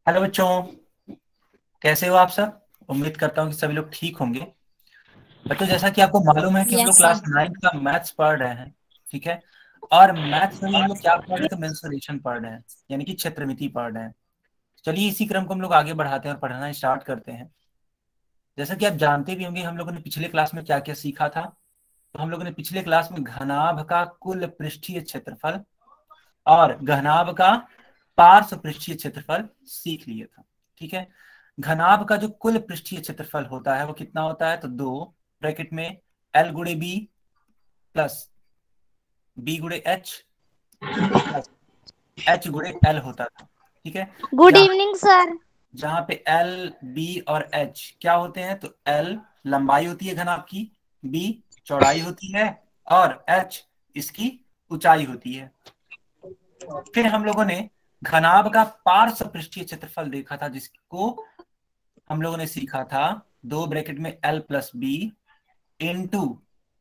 Hello बच्चों, कैसे हो आप सब। उम्मीद करता हूँ कि सभी लोग ठीक होंगे। बच्चों, जैसा कि आपको मालूम है कि हम लोग यस क्लास सर। 9 का मैथ्स पढ़ रहे हैं। ठीक है। और मैथ्स में भी हम लोग क्या पढ़ रहे हैं, तो मेंसुरेशन पढ़ रहे हैं, यानी कि क्षेत्रमिति पढ़ रहे हैं। चलिए इसी क्रम को हम लोग आगे बढ़ाते हैं और पढ़ना स्टार्ट करते हैं। जैसा कि आप जानते भी होंगे, हम लोगों ने पिछले क्लास में क्या क्या सीखा था। तो हम लोगों ने पिछले क्लास में घनाभ का कुल पृष्ठीय क्षेत्रफल और घनाभ का पार्श्व पृष्ठीय क्षेत्रफल सीख लिए था। ठीक है। घनाभ का जो कुल पृष्ठीय क्षेत्रफल होता है वो कितना होता है, तो दो ब्रैकेट में एल गुणे बी प्लस बी गुणे एच प्लस एच गुणे एल होता था। ठीक है। गुड जहां इवनिंग सर। जहां पे एल बी और एच क्या होते हैं, तो एल लंबाई होती है घनाभ की, बी चौड़ाई होती है, और एच इसकी ऊंचाई होती है। फिर हम लोगों ने घनाभ का पार्श्व पृष्ठीय क्षेत्रफल देखा था, जिसको हम लोगों ने सीखा था दो ब्रैकेट में L plus B into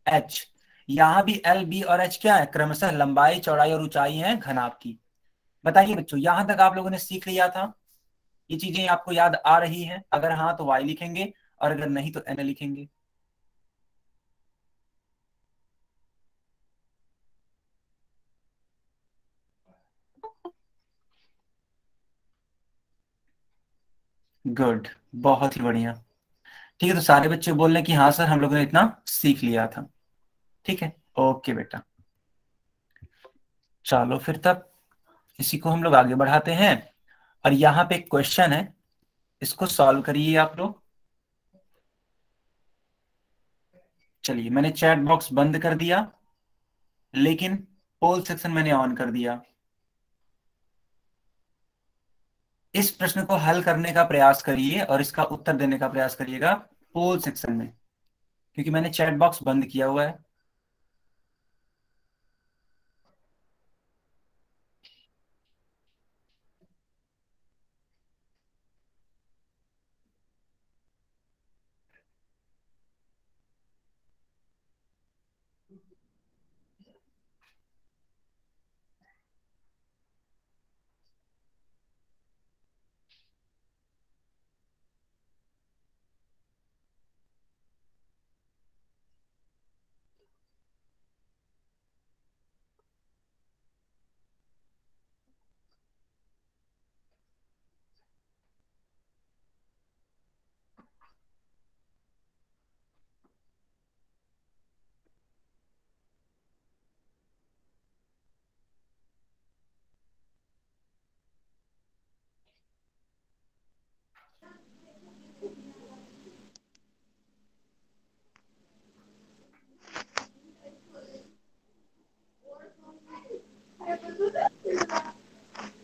H. यहां भी एल बी और एच क्या है, क्रमशः लंबाई चौड़ाई और ऊंचाई है घनाभ की। बताइए बच्चों, यहां तक आप लोगों ने सीख लिया था। ये चीजें आपको याद आ रही हैं? अगर हाँ तो वाई लिखेंगे, और अगर नहीं तो एन लिखेंगे। गुड, बहुत ही बढ़िया। ठीक है, तो सारे बच्चे बोल रहे हैं कि हाँ सर, हम लोगों ने इतना सीख लिया था। ठीक है, ओके बेटा। चलो फिर तब इसी को हम लोग आगे बढ़ाते हैं। और यहाँ पे एक क्वेश्चन है, इसको सॉल्व करिए आप लोग। चलिए, मैंने चैट बॉक्स बंद कर दिया, लेकिन पोल सेक्शन मैंने ऑन कर दिया। इस प्रश्न को हल करने का प्रयास करिए और इसका उत्तर देने का प्रयास करिएगा पोल सेक्शन में, क्योंकि मैंने चैट बॉक्स बंद किया हुआ है।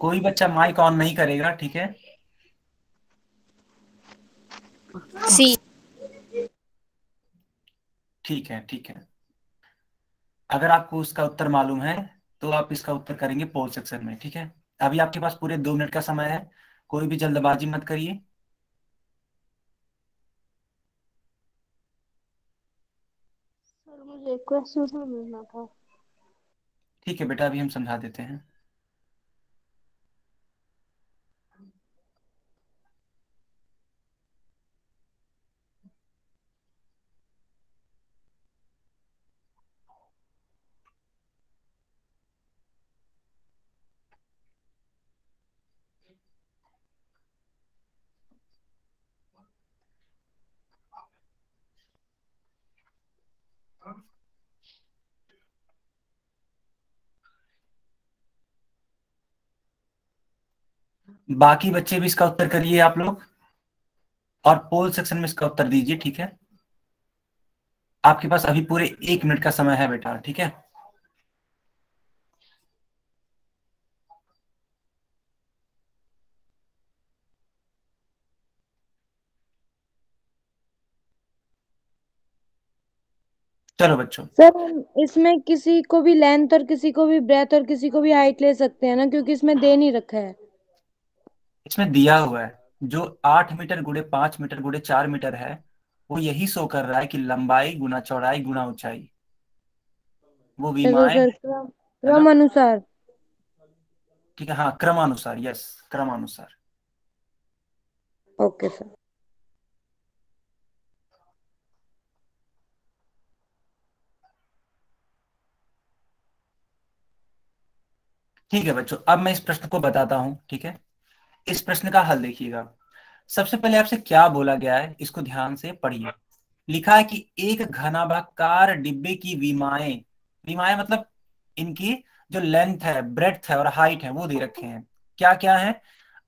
कोई बच्चा माइक ऑन नहीं करेगा, ठीक है। सी। ठीक है, ठीक है। अगर आपको उसका उत्तर मालूम है तो आप इसका उत्तर करेंगे पोल सेक्शन में। ठीक है। अभी आपके पास पूरे 2 मिनट का समय है, कोई भी जल्दबाजी मत करिए। सर मुझे क्वेश्चन समझना था। ठीक है बेटा, अभी हम समझा देते हैं। बाकी बच्चे भी इसका उत्तर करिए आप लोग, और पोल सेक्शन में इसका उत्तर दीजिए। ठीक है। आपके पास अभी पूरे 1 मिनट का समय है बेटा। ठीक है। चलो बच्चों। सर हम इसमें किसी को भी लेंथ और किसी को भी ब्रेथ और किसी को भी हाइट ले सकते हैं ना, क्योंकि इसमें दे नहीं रखा है। इसमें दिया हुआ है जो 8 मीटर गुणे 5 मीटर गुणे 4 मीटर है, वो यही शो कर रहा है कि लंबाई गुना चौड़ाई गुना ऊंचाई, वो चलो विमाएं सर, हैं। क्रम है ना। क्रम अनुसार। ठीक है, हाँ क्रमानुसार, यस क्रमानुसार। Okay sir. ठीक है बच्चों, अब मैं इस प्रश्न को बताता हूं। ठीक है, इस प्रश्न का हल देखिएगा। सबसे पहले आपसे क्या बोला गया है इसको ध्यान से पढ़िए। लिखा है कि एक घनाभाकार डिब्बे की विमाएं, विमाएं मतलब इनकी जो लेंथ है, ब्रेड्थ है और हाइट है वो दे रखे हैं। क्या क्या है?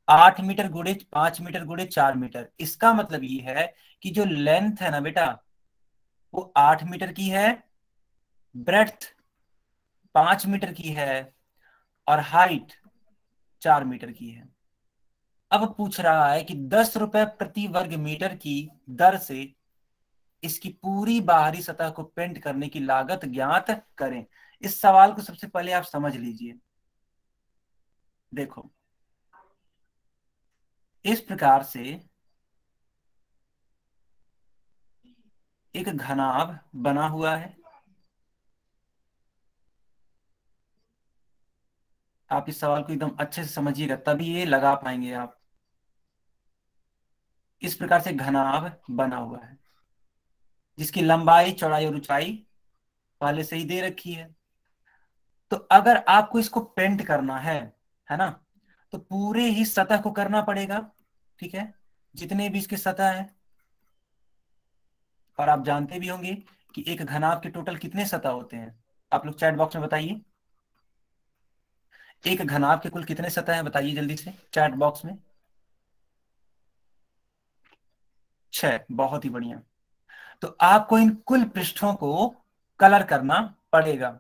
8 मीटर गुड़े 5 मीटर गुड़े 4 मीटर। इसका मतलब ये है कि जो लेंथ है ना बेटा, वो 8 मीटर की है, ब्रेड्थ 5 मीटर की है और हाइट 4 मीटर की है। अब पूछ रहा है कि 10 रुपए प्रति वर्ग मीटर की दर से इसकी पूरी बाहरी सतह को पेंट करने की लागत ज्ञात करें। इस सवाल को सबसे पहले आप समझ लीजिए। देखो, इस प्रकार से एक घनाभ बना हुआ है। आप इस सवाल को एकदम अच्छे से समझिएगा, तभी ये लगा पाएंगे आप। इस प्रकार से घनाभ बना हुआ है जिसकी लंबाई, चौड़ाई और ऊंचाई पहले से ही दे रखी है। तो अगर आपको इसको पेंट करना है ना, तो पूरे ही सतह को करना पड़ेगा। ठीक है, जितने भी इसके सतह है। और आप जानते भी होंगे कि एक घनाभ के टोटल कितने सतह होते हैं। आप लोग चैट बॉक्स में बताइए, एक घनाभ के कुल कितने सतह हैं, बताइए जल्दी से चैट बॉक्स में। 6। बहुत ही बढ़िया। तो आपको इन कुल पृष्ठों को कलर करना पड़ेगा।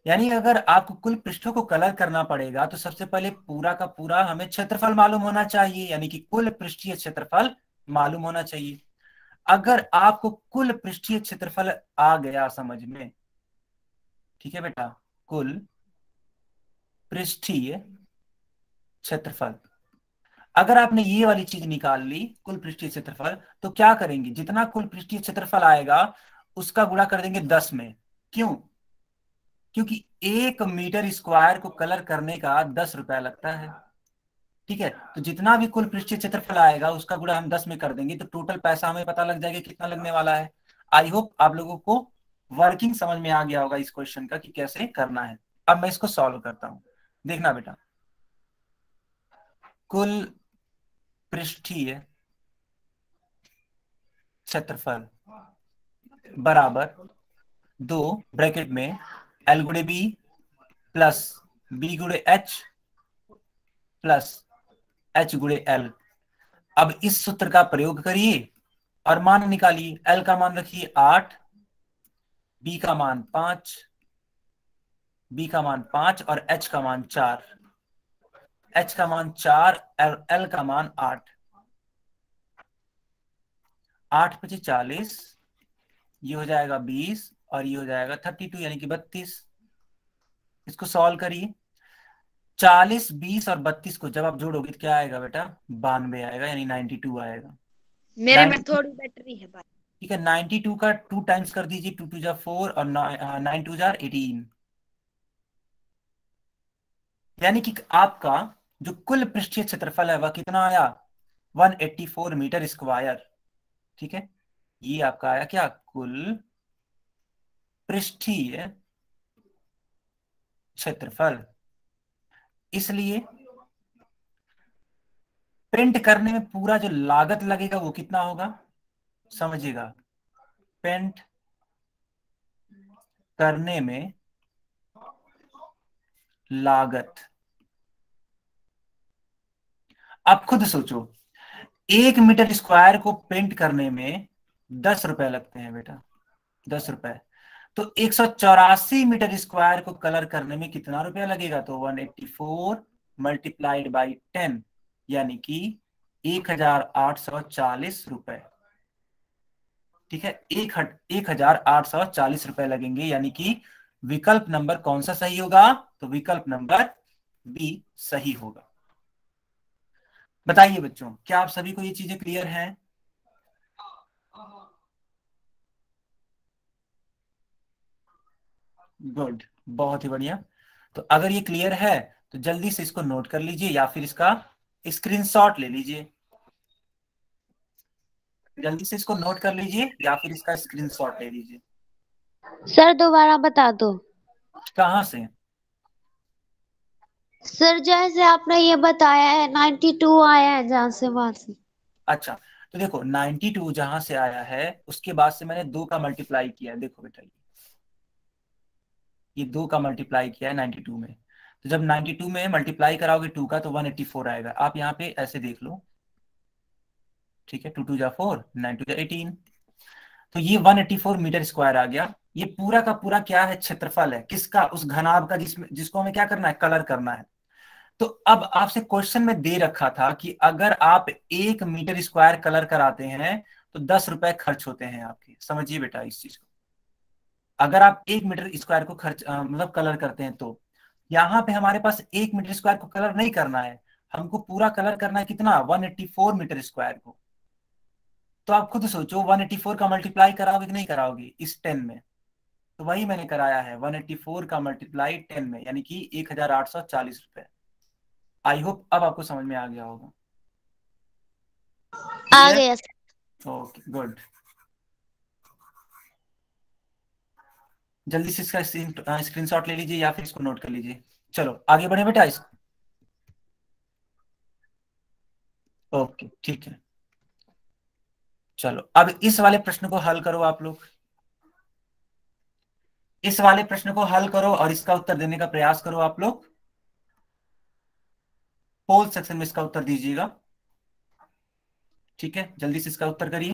यानी अगर आपको कुल पृष्ठों को कलर करना पड़ेगा तो सबसे पहले पूरा का पूरा हमें क्षेत्रफल मालूम होना चाहिए, यानी कि कुल पृष्ठीय क्षेत्रफल मालूम होना चाहिए। अगर आपको कुल पृष्ठीय क्षेत्रफल आ गया समझ में, ठीक है बेटा, कुल पृष्ठीय क्षेत्रफल, अगर आपने ये वाली चीज निकाल ली कुल पृष्ठीय क्षेत्रफल, तो क्या करेंगे, जितना कुल पृष्ठीय क्षेत्रफल आएगा उसका गुणा कर देंगे 10 में। क्यों? क्योंकि 1 मीटर स्क्वायर को कलर करने का 10 रुपया लगता है। ठीक है, तो जितना भी कुल पृष्ठीय क्षेत्रफल आएगा उसका गुणा हम 10 में कर देंगे तो टोटल पैसा हमें पता लग जाएगा कितना लगने वाला है। आई होप आप लोगों को वर्किंग समझ में आ गया होगा इस क्वेश्चन का कि कैसे करना है। अब मैं इसको सॉल्व करता हूं, देखना बेटा। कुल पृष्ठीय क्षेत्रफल बराबर 2 ब्रैकेट में एल गुणे बी प्लस बी गुणे एच प्लस एच गुणे एल। अब इस सूत्र का प्रयोग करिए और मान निकालिए। एल का मान रखिए 8, बी का मान 5, बी का मान 5 और एच का मान 4। एच का मान 4, एल का मान 8। 8 पचे 40, ये हो जाएगा 20 और ये हो जाएगा 32 यानी कि 32। इसको सॉल्व करिए। 40, 20 और 32 को जब आप जोड़ोगे तो क्या आएगा बेटा? 92 आएगा, यानी 92 आएगा। मेरे में 92, थोड़ी बैटरी है भाई। ठीक है, 92 का 2 टाइम्स कर दीजिए, 2 2 जा 4 और 9 2 जा 18। यानी कि आपका जो कुल पृष्ठीय क्षेत्रफल है वह कितना आया? 184 मीटर स्क्वायर। ठीक है, ये आपका आया क्या? कुल पृष्ठीय क्षेत्रफल। इसलिए प्रिंट करने में पूरा जो लागत लगेगा वो कितना होगा, समझिएगा। प्रिंट करने में लागत, आप खुद सोचो, 1 मीटर स्क्वायर को पेंट करने में 10 रुपए लगते हैं बेटा, 10 रुपए। तो 184 मीटर स्क्वायर को कलर करने में कितना रुपया लगेगा? तो 184 मल्टीप्लाइड बाई 10, यानी कि 1840 रुपए। ठीक है, 1840 रुपए लगेंगे, यानी कि विकल्प नंबर कौन सा सही होगा? तो विकल्प नंबर बी सही होगा। बताइए बच्चों, क्या आप सभी को ये चीजें क्लियर हैं? गुड, बहुत ही बढ़िया। तो अगर ये क्लियर है तो जल्दी से इसको नोट कर लीजिए या फिर इसका स्क्रीनशॉट ले लीजिए। जल्दी से इसको नोट कर लीजिए या फिर इसका स्क्रीनशॉट ले लीजिए। सर दोबारा बता दो। कहाँ से? सर जैसे आपने ये बताया है 92 आया है जहाँ से वहां से। अच्छा, तो देखो 92 जहां से आया है उसके बाद से मैंने 2 का मल्टीप्लाई किया है। देखो बेटा, ये 2 का मल्टीप्लाई किया है 92 में। तो जब 92 में मल्टीप्लाई कराओगे 2 का तो 184 आएगा। आप यहाँ पे ऐसे देख लो, ठीक है। 2 2 जा 4, 9 2 जा 18, तो ये 184 मीटर स्क्वायर आ गया। ये पूरा का पूरा क्या है? क्षेत्रफल है। किसका? उस घनाभ का जिसमें जिसको हमें क्या करना है? कलर करना है। तो अब आपसे क्वेश्चन में दे रखा था कि अगर आप 1 मीटर स्क्वायर कलर कराते हैं तो 10 रुपए खर्च होते हैं आपके। समझिए बेटा इस चीज को। अगर आप 1 मीटर स्क्वायर को खर्च मतलब कलर करते हैं तो यहाँ पे हमारे पास 1 मीटर स्क्वायर को कलर नहीं करना है, हमको पूरा कलर करना है। कितना? 184 मीटर स्क्वायर को। तो आप खुद सोचो 184 का मल्टीप्लाई कराओगे कि नहीं कराओगे इस 10 में? तो वही मैंने कराया है, 184 का मल्टीप्लाई 10 में, यानी कि 1840 रुपए। आई होप अब आपको समझ में आ गया होगा। आ क्लियर? गया सर। Okay, good. जल्दी से इसका स्क्रीनशॉट ले लीजिए या फिर इसको नोट कर लीजिए। चलो आगे बढ़े बेटा इस। ओके, ठीक है। चलो अब इस वाले प्रश्न को हल करो आप लोग। इस वाले प्रश्न को हल करो और इसका उत्तर देने का प्रयास करो आप लोग। पोल सेक्शन में इसका उत्तर दीजिएगा, ठीक है। जल्दी से इसका उत्तर करिए।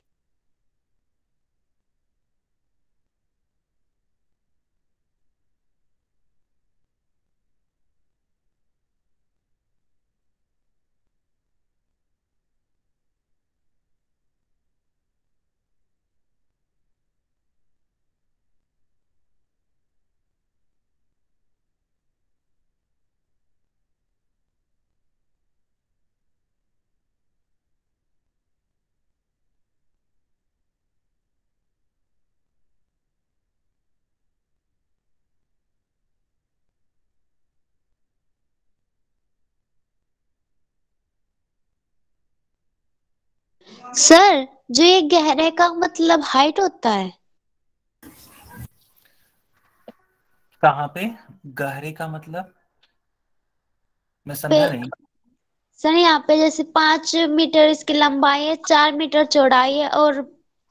सर जो ये गहरे का मतलब हाइट होता है। कहाँ पे गहरे का मतलब? मैं पे समझा नहीं। सर यहाँ पे जैसे 5 मीटर इसकी लंबाई है, 4 मीटर चौड़ाई है और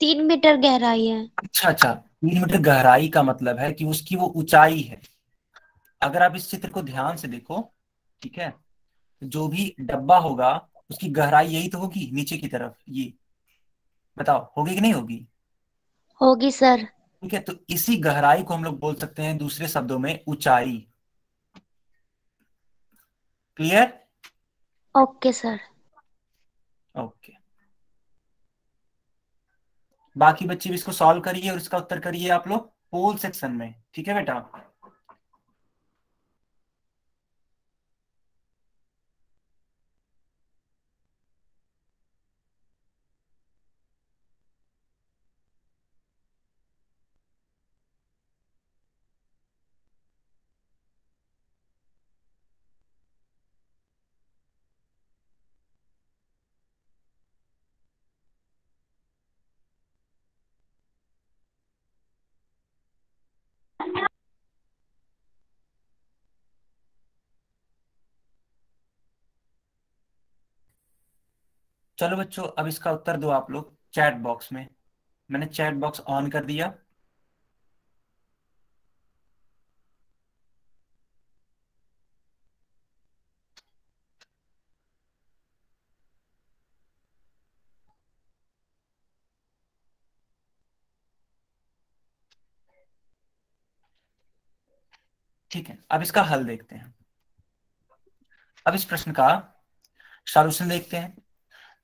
3 मीटर गहराई है। अच्छा अच्छा, 3 मीटर गहराई का मतलब है कि उसकी वो ऊंचाई है। अगर आप इस चित्र को ध्यान से देखो, ठीक है, जो भी डब्बा होगा उसकी गहराई यही तो होगी नीचे की तरफ। ये बताओ होगी कि नहीं होगी? होगी सर। ठीक है, तो इसी गहराई को हम लोग बोल सकते हैं दूसरे शब्दों में ऊंचाई। क्लियर? Okay sir. ओके, बाकी बच्चे भी इसको सॉल्व करिए और इसका उत्तर करिए आप लोग पोल सेक्शन में, ठीक है बेटा। चलो बच्चों, अब इसका उत्तर दो आप लोग चैट बॉक्स में। मैंने चैट बॉक्स ऑन कर दिया। ठीक है, अब इसका हल देखते हैं। अब इस प्रश्न का सॉल्यूशन देखते हैं।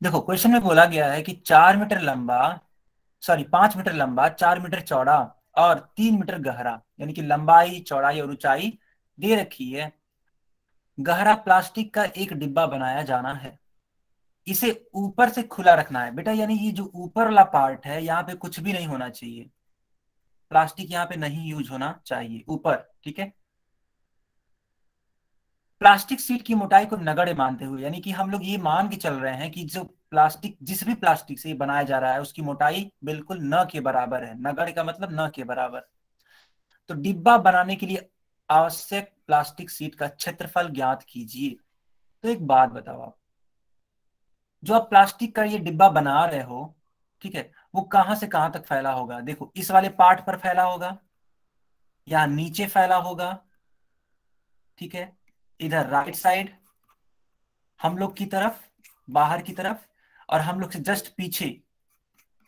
देखो क्वेश्चन में बोला गया है कि 4 मीटर लंबा, सॉरी 5 मीटर लंबा, 4 मीटर चौड़ा और 3 मीटर गहरा, यानी कि लंबाई चौड़ाई और ऊंचाई दे रखी है। गहरा प्लास्टिक का एक डिब्बा बनाया जाना है। इसे ऊपर से खुला रखना है बेटा, यानी ये जो ऊपर वाला पार्ट है यहाँ पे कुछ भी नहीं होना चाहिए। प्लास्टिक यहाँ पे नहीं यूज होना चाहिए ऊपर, ठीक है। प्लास्टिक शीट की मोटाई को नगण्य मानते हुए, यानी कि हम लोग ये मान के चल रहे हैं कि जो प्लास्टिक, जिस भी प्लास्टिक से ये बनाया जा रहा है उसकी मोटाई बिल्कुल न के बराबर है। नगण्य का मतलब न के बराबर। तो डिब्बा बनाने के लिए आवश्यक प्लास्टिक सीट का क्षेत्रफल ज्ञात कीजिए। तो एक बात बताओ आप, जो आप प्लास्टिक का ये डिब्बा बना रहे हो, ठीक है, वो कहां से कहां तक फैला होगा? देखो, इस वाले पार्ट पर फैला होगा, या नीचे फैला होगा, ठीक है, इधर राइट साइड हम लोग की तरफ, बाहर की तरफ, और हम लोग से जस्ट पीछे,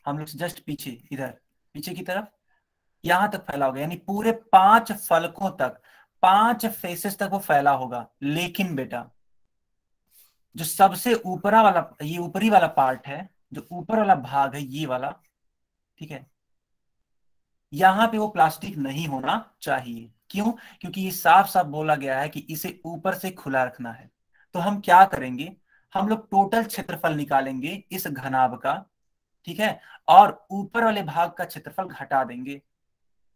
हम लोग से जस्ट पीछे इधर पीछे की तरफ, यहां तक फैला होगा। यानी पूरे 5 फलकों तक, 5 फेसेस तक वो फैला होगा। लेकिन बेटा, जो सबसे ऊपरा वाला, ये ऊपरी वाला पार्ट है, जो ऊपर वाला भाग है ये वाला, ठीक है, यहां पे वो प्लास्टिक नहीं होना चाहिए। क्यों? क्योंकि ये साफ साफ बोला गया है कि इसे ऊपर से खुला रखना है। तो हम क्या करेंगे, हम लोग टोटल क्षेत्रफल निकालेंगे इस घनाभ का, ठीक है, और ऊपर वाले भाग का क्षेत्रफल घटा देंगे।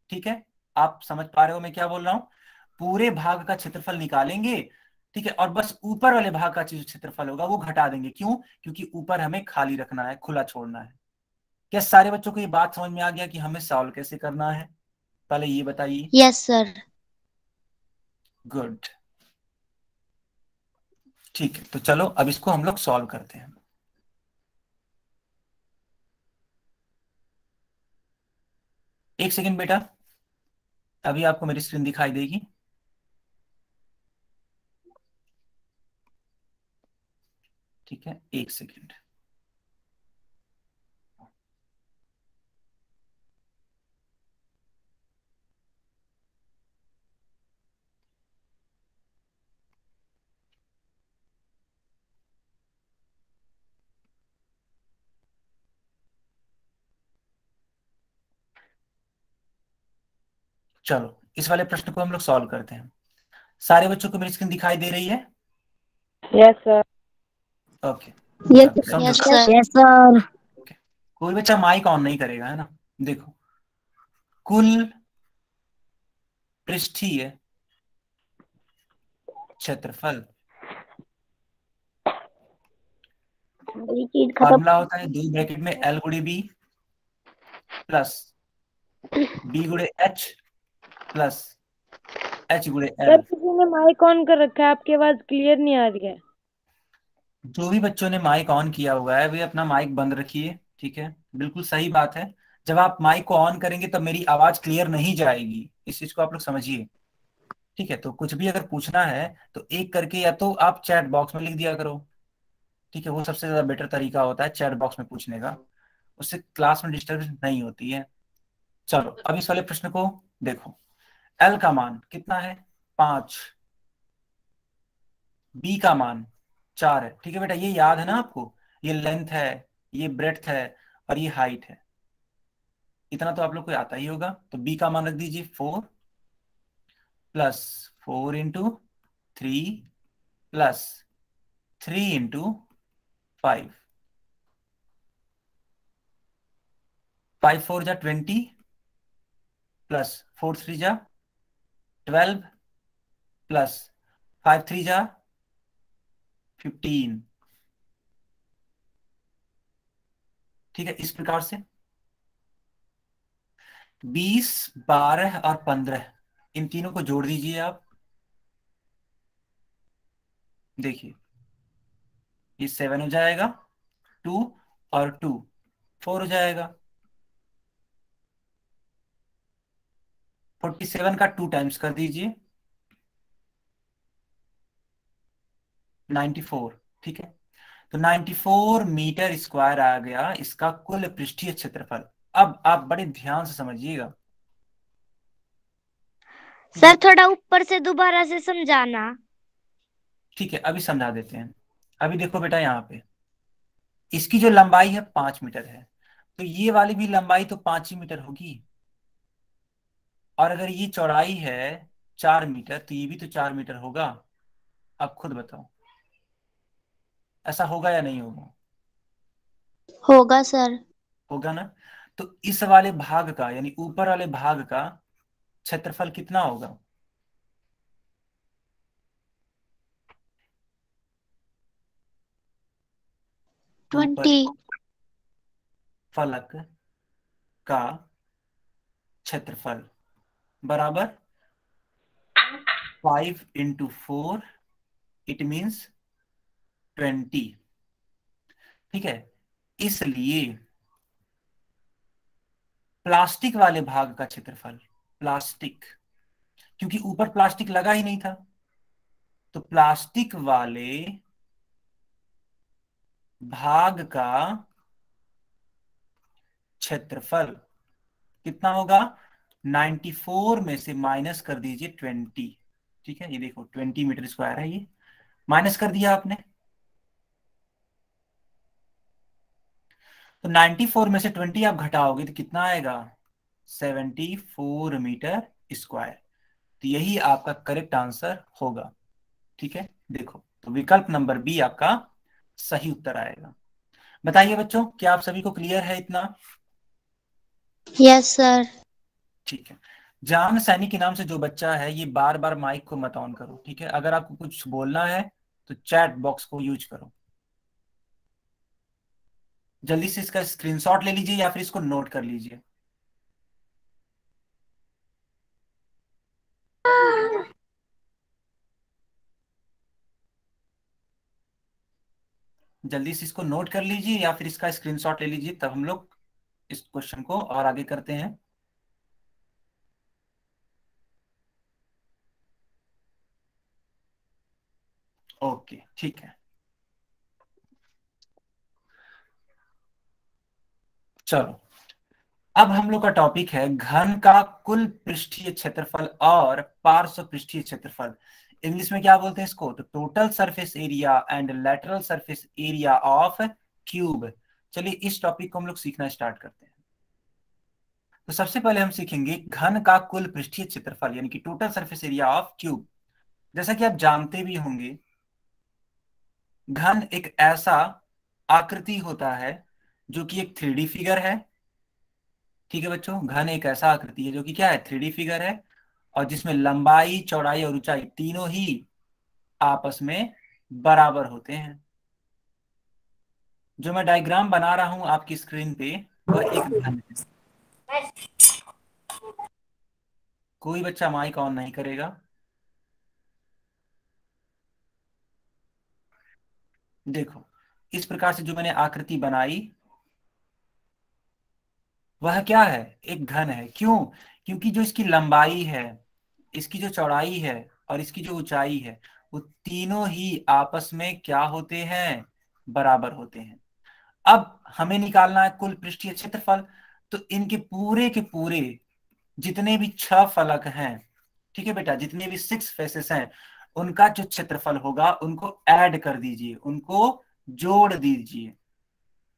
ठीक है, आप समझ पा रहे हो मैं क्या बोल रहा हूं? पूरे भाग का क्षेत्रफल निकालेंगे, ठीक है, और बस ऊपर वाले भाग का जो क्षेत्रफल होगा वो घटा देंगे। क्यों? क्योंकि ऊपर हमें खाली रखना है, खुला छोड़ना है। क्या सारे बच्चों को ये बात समझ में आ गया कि हमें सॉल्व कैसे करना है? पहले ये बताइए। Yes sir. गुड, ठीक है, तो चलो अब इसको हम लोग सॉल्व करते हैं। एक सेकेंड बेटा, अभी आपको मेरी स्क्रीन दिखाई देगी। ठीक है, एक सेकेंड। चलो इस वाले प्रश्न को हम लोग सॉल्व करते हैं। सारे बच्चों को मेरी स्क्रीन दिखाई दे रही है? Yes sir. ओके, यस चलो समझो। Yes sir. Yes sir. Okay, कोई बच्चा माइक ऑन नहीं करेगा, है ना? देखो, कुल पृष्ठीय क्षेत्रफल, ये चीज खत्म। फॉर्मूला होता है 2 ब्रैकेट में L गुणे बी प्लस बी गुणे एच प्लस एच गुणे सर एल। किसी ने माइक ऑन कर रखा है, आपकी आवाज क्लियर नहीं आ रही है। जो भी बच्चों ने माइक ऑन किया हुआ है वे अपना माइक बंद रखिए, ठीक है, बिल्कुल सही बात है। जब आप माइक को ऑन करेंगे तब मेरी आवाज क्लियर नहीं जाएगी, इस चीज को आप लोग समझिए। ठीक है, तो कुछ भी अगर पूछना है तो एक करके या तो आप चैट बॉक्स में लिख दिया करो, ठीक है, वो सबसे ज्यादा बेटर तरीका होता है चैट बॉक्स में पूछने का, उससे क्लास में डिस्टर्बेंस नहीं होती है। चलो अब इस वाले प्रश्न को देखो। एल का मान कितना है? 5। बी का मान 4 है। ठीक है बेटा, ये याद है ना आपको? ये लेंथ है, ये ब्रेड्थ है, और ये हाइट है। इतना तो आप लोग को आता ही होगा। तो बी का मान रख दीजिए 4 प्लस 4 × 3 प्लस 3 × 5। 5 × 4 = 20 plus 4 × 3 = 12 plus 5 × 3 = 15। ठीक है, इस प्रकार से 20, 12 और 15, इन तीनों को जोड़ दीजिए आप। देखिए, ये 7 हो जाएगा, 2 और 2 4 हो जाएगा। 47 का 2 टाइम्स कर दीजिए, 94। ठीक है, तो 94 मीटर स्क्वायर आ गया इसका कुल पृष्ठीय क्षेत्रफल। अब आप बड़े ध्यान से समझिएगा। सर थोड़ा ऊपर से दोबारा से समझाना। ठीक है, अभी समझा देते हैं। अभी देखो बेटा, यहाँ पे इसकी जो लंबाई है 5 मीटर है, तो ये वाली भी लंबाई तो 5 ही मीटर होगी। और अगर ये चौड़ाई है 4 मीटर, तो ये भी तो 4 मीटर होगा। अब खुद बताओ, ऐसा होगा या नहीं होगा? होगा सर। होगा ना? तो इस वाले भाग का, यानी ऊपर वाले भाग का क्षेत्रफल कितना होगा? 20। फलक का क्षेत्रफल बराबर 5 × 4, इट मीन्स 20। ठीक है, इसलिए प्लास्टिक वाले भाग का क्षेत्रफल, प्लास्टिक, क्योंकि ऊपर प्लास्टिक लगा ही नहीं था, तो प्लास्टिक वाले भाग का क्षेत्रफल कितना होगा? 94 में से माइनस कर दीजिए 20। ठीक है, ये देखो 20 मीटर स्क्वायर है, ये माइनस कर दिया आपने, तो 94 में से 20 आप घटाओगे तो कितना आएगा? 74 मीटर स्क्वायर। तो यही आपका करेक्ट आंसर होगा। ठीक है, देखो तो विकल्प नंबर बी आपका सही उत्तर आएगा। बताइए बच्चों, क्या आप सभी को क्लियर है इतना? Yes sir. ठीक है, जान सैनी के नाम से जो बच्चा है, ये बार बार माइक को मत ऑन करो। ठीक है, अगर आपको कुछ बोलना है तो चैट बॉक्स को यूज करो। जल्दी से इसका स्क्रीनशॉट ले लीजिए या फिर इसको नोट कर लीजिए। जल्दी से इसको नोट कर लीजिए या फिर इसका स्क्रीनशॉट ले लीजिए, तब हम लोग इस क्वेश्चन को और आगे करते हैं। ओके, ठीक है, चलो अब हम लोग का टॉपिक है घन का कुल पृष्ठीय क्षेत्रफल और पार्श्व पृष्ठीय क्षेत्रफल। इंग्लिश में क्या बोलते हैं इसको? तो total surface area and lateral surface area of cube. चलिए इस टॉपिक को हम लोग सीखना स्टार्ट करते हैं। तो सबसे पहले हम सीखेंगे घन का कुल पृष्ठीय क्षेत्रफल, यानी कि total surface area of cube. जैसा कि आप जानते भी होंगे, घन एक ऐसा आकृति होता है जो कि एक 3D फिगर है। ठीक है बच्चों, घन एक ऐसा आकृति है जो कि क्या है? 3D फिगर है, और जिसमें लंबाई, चौड़ाई और ऊंचाई तीनों ही आपस में बराबर होते हैं। जो मैं डायग्राम बना रहा हूं आपकी स्क्रीन पे, वह एक घन है। कोई बच्चा माइक ऑन नहीं करेगा। देखो, इस प्रकार से जो मैंने आकृति बनाई, वह क्या है? एक घन है। क्यों? क्योंकि जो इसकी लंबाई है, इसकी जो चौड़ाई है और इसकी जो ऊंचाई है, वो तीनों ही आपस में क्या होते हैं? बराबर होते हैं। अब हमें निकालना है कुल पृष्ठीय क्षेत्रफल। तो इनके पूरे के पूरे जितने भी 6 फलक हैं, ठीक है बेटा, जितने भी 6 फेसेस हैं, उनका जो क्षेत्रफल होगा उनको ऐड कर दीजिए, उनको जोड़ दीजिए।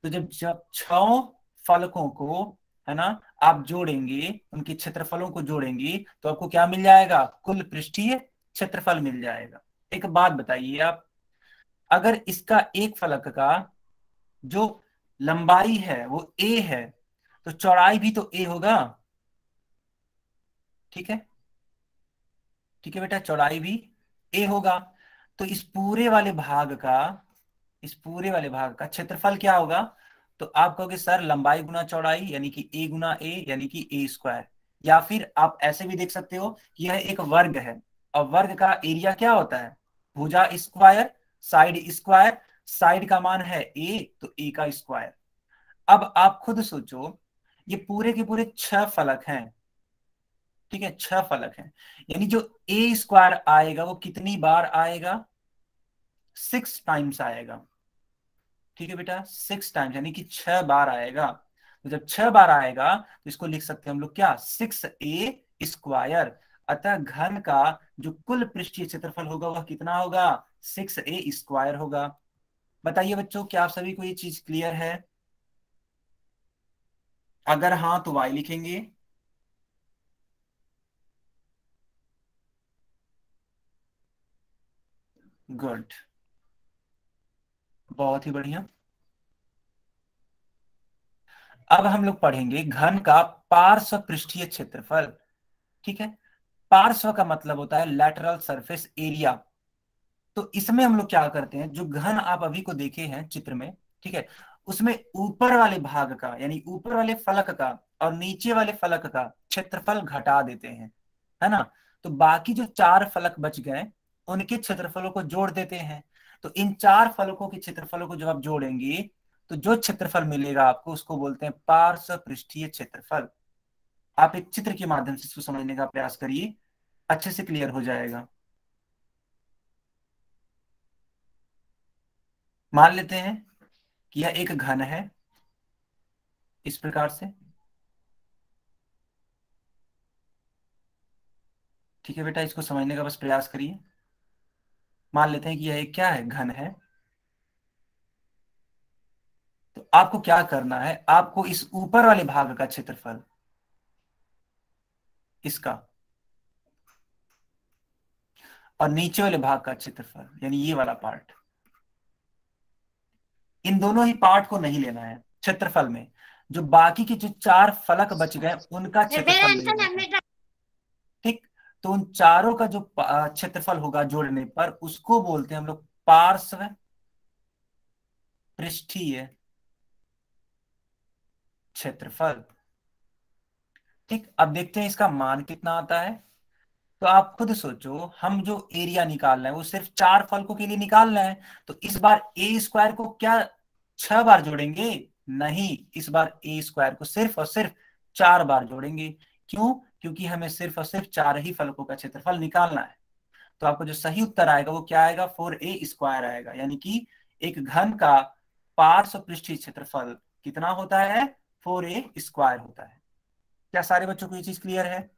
तो जब जब 6 फलकों को, है ना, आप जोड़ेंगे, उनके क्षेत्रफलों को जोड़ेंगे, तो आपको क्या मिल जाएगा? कुल पृष्ठीय क्षेत्रफल मिल जाएगा। एक बात बताइए आप, अगर इसका एक फलक का जो लंबाई है वो a है, तो चौड़ाई भी तो a होगा। ठीक है, ठीक है बेटा, चौड़ाई भी a होगा। तो इस पूरे वाले भाग का क्षेत्रफल क्या होगा? तो आप कहोगे सर लंबाई गुना चौड़ाई, यानी कि a गुना a, यानी कि a²। या फिर आप ऐसे भी देख सकते हो कि यह एक वर्ग है, और वर्ग का एरिया क्या होता है? भुजा स्क्वायर, साइड स्क्वायर। साइड का मान है a, तो a का स्क्वायर। अब आप खुद सोचो, ये पूरे के पूरे 6 फलक हैं। ठीक है, 6 फलक हैं, यानी जो a² आएगा वो कितनी बार आएगा? 6 टाइम्स आएगा। ठीक है बेटा, 6 टाइम्स, यानी कि 6 बार आएगा। तो जब 6 बार आएगा तो इसको लिख सकते हैं हम लोग क्या? 6a²। अतः घन का जो कुल पृष्ठीय क्षेत्रफल होगा वह कितना होगा? 6a² होगा। बताइए बच्चों, क्या आप सभी को ये चीज क्लियर है? अगर हाँ तो y लिखेंगे। गुड, बहुत ही बढ़िया। अब हम लोग पढ़ेंगे घन का पार्श्व पृष्ठीय क्षेत्रफल। ठीक है, पार्श्व का मतलब होता है लैटरल सरफेस एरिया। तो इसमें हम लोग क्या करते हैं, जो घन आप अभी को देखे हैं चित्र में, ठीक है, उसमें ऊपर वाले भाग का यानी ऊपर वाले फलक का और नीचे वाले फलक का क्षेत्रफल घटा देते हैं, है ना। तो बाकी जो 4 फलक बच गए उनके क्षेत्रफलों को जोड़ देते हैं। तो इन 4 फलकों के क्षेत्रफलों को जब आप जोड़ेंगे तो जो क्षेत्रफल मिलेगा आपको उसको बोलते हैं पार्श्व पृष्ठीय क्षेत्रफल। आप एक चित्र के माध्यम से इसको समझने का प्रयास करिए, अच्छे से क्लियर हो जाएगा। मान लेते हैं कि यह एक घन है इस प्रकार से, ठीक है बेटा, इसको समझने का बस प्रयास करिए। मान लेते हैं कि यह एक क्या है, घन है। तो आपको क्या करना है, आपको इस ऊपर वाले भाग का क्षेत्रफल इसका और नीचे वाले भाग का क्षेत्रफल यानी ये वाला पार्ट, इन दोनों ही पार्ट को नहीं लेना है क्षेत्रफल में। जो बाकी के जो 4 फलक बच गए उनका क्षेत्रफल लेना है, ठीक। तो उन चारों का जो क्षेत्रफल होगा जोड़ने पर उसको बोलते हैं हम लोग पार्श्व पृष्ठीय क्षेत्रफल, ठीक। अब देखते हैं इसका मान कितना आता है। तो आप खुद सोचो, हम जो एरिया निकाल रहे हैं वो सिर्फ 4 फलकों के लिए निकाल रहे हैं, तो इस बार ए स्क्वायर को क्या 6 बार जोड़ेंगे? नहीं, इस बार ए स्क्वायर को सिर्फ और सिर्फ 4 बार जोड़ेंगे। क्यों? क्योंकि हमें सिर्फ और सिर्फ 4 ही फलकों का क्षेत्रफल निकालना है। तो आपको जो सही उत्तर आएगा वो क्या आएगा, 4a स्क्वायर आएगा। यानी कि एक घन का पार्श्व पृष्ठीय क्षेत्रफल कितना होता है, 4a स्क्वायर होता है। क्या सारे बच्चों को ये चीज क्लियर है?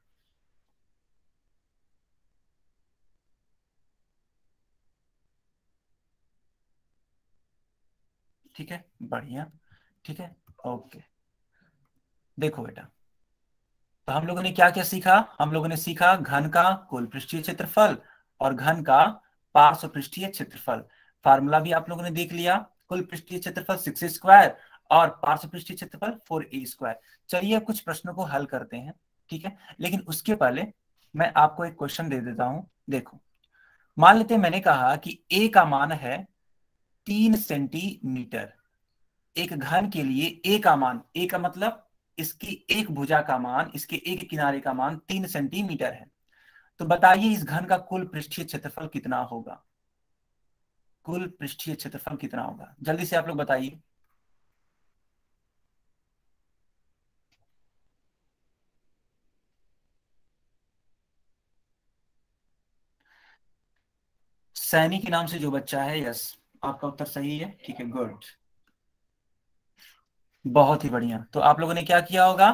ठीक है, बढ़िया, ठीक है, ओके। देखो बेटा, तो हम लोगों ने क्या क्या सीखा, हम लोगों ने सीखा घन का कुल पृष्ठीय क्षेत्रफल और घन का पार्श्व पृष्ठीय क्षेत्रफल। फार्मूला भी आप लोगों ने देख लिया, कुल पृष्ठीय क्षेत्रफल 6 स्क्वायर और पार्श्व पृष्ठीय क्षेत्रफल 4a स्क्वायर। चलिए अब कुछ प्रश्नों को हल करते हैं, ठीक है। लेकिन उसके पहले मैं आपको एक क्वेश्चन दे देता हूं। देखो, मान लेते हैं मैंने कहा कि a का मान है 3 सेंटीमीटर। एक घन के लिए ए का मान, ए का मतलब इसकी एक भुजा का मान, इसके एक किनारे का मान 3 सेंटीमीटर है। तो बताइए इस घन का कुल पृष्ठीय क्षेत्रफल कितना होगा? कुल पृष्ठीय क्षेत्रफल कितना होगा, जल्दी से आप लोग बताइए। सैनी के नाम से जो बच्चा है, यस, आपका उत्तर सही है, ठीक है, गुड, बहुत ही बढ़िया। तो आप लोगों ने क्या किया होगा,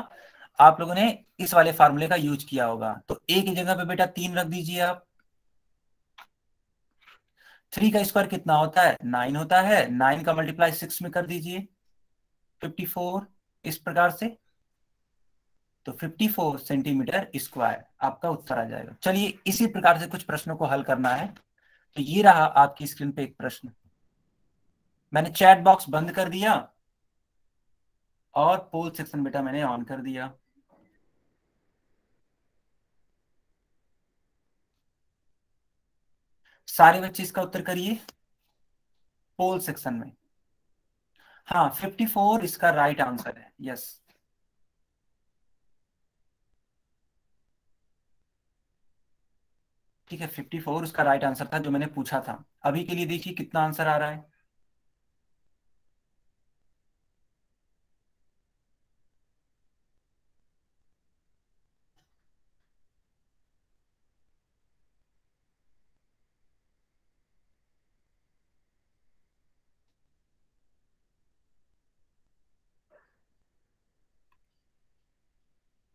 आप लोगों ने इस वाले फार्मूले का यूज किया होगा। तो ए की जगह पे बेटा 3 रख दीजिए आप। 3 का स्क्वायर कितना होता है, 9 होता है। 9 का मल्टीप्लाई 6 में कर दीजिए, 54, इस प्रकार से। तो 54 सेंटीमीटर स्क्वायर आपका उत्तर आ जाएगा। चलिए इसी प्रकार से कुछ प्रश्नों को हल करना है। तो ये रहा आपकी स्क्रीन पे एक प्रश्न, मैंने चैट बॉक्स बंद कर दिया और पोल सेक्शन बेटा मैंने ऑन कर दिया। सारे बच्चे इसका उत्तर करिए पोल सेक्शन में। हाँ, 54 इसका राइट आंसर है, यस। ठीक है, 54 उसका राइट आंसर था जो मैंने पूछा था। अभी के लिए देखिए कितना आंसर आ रहा है।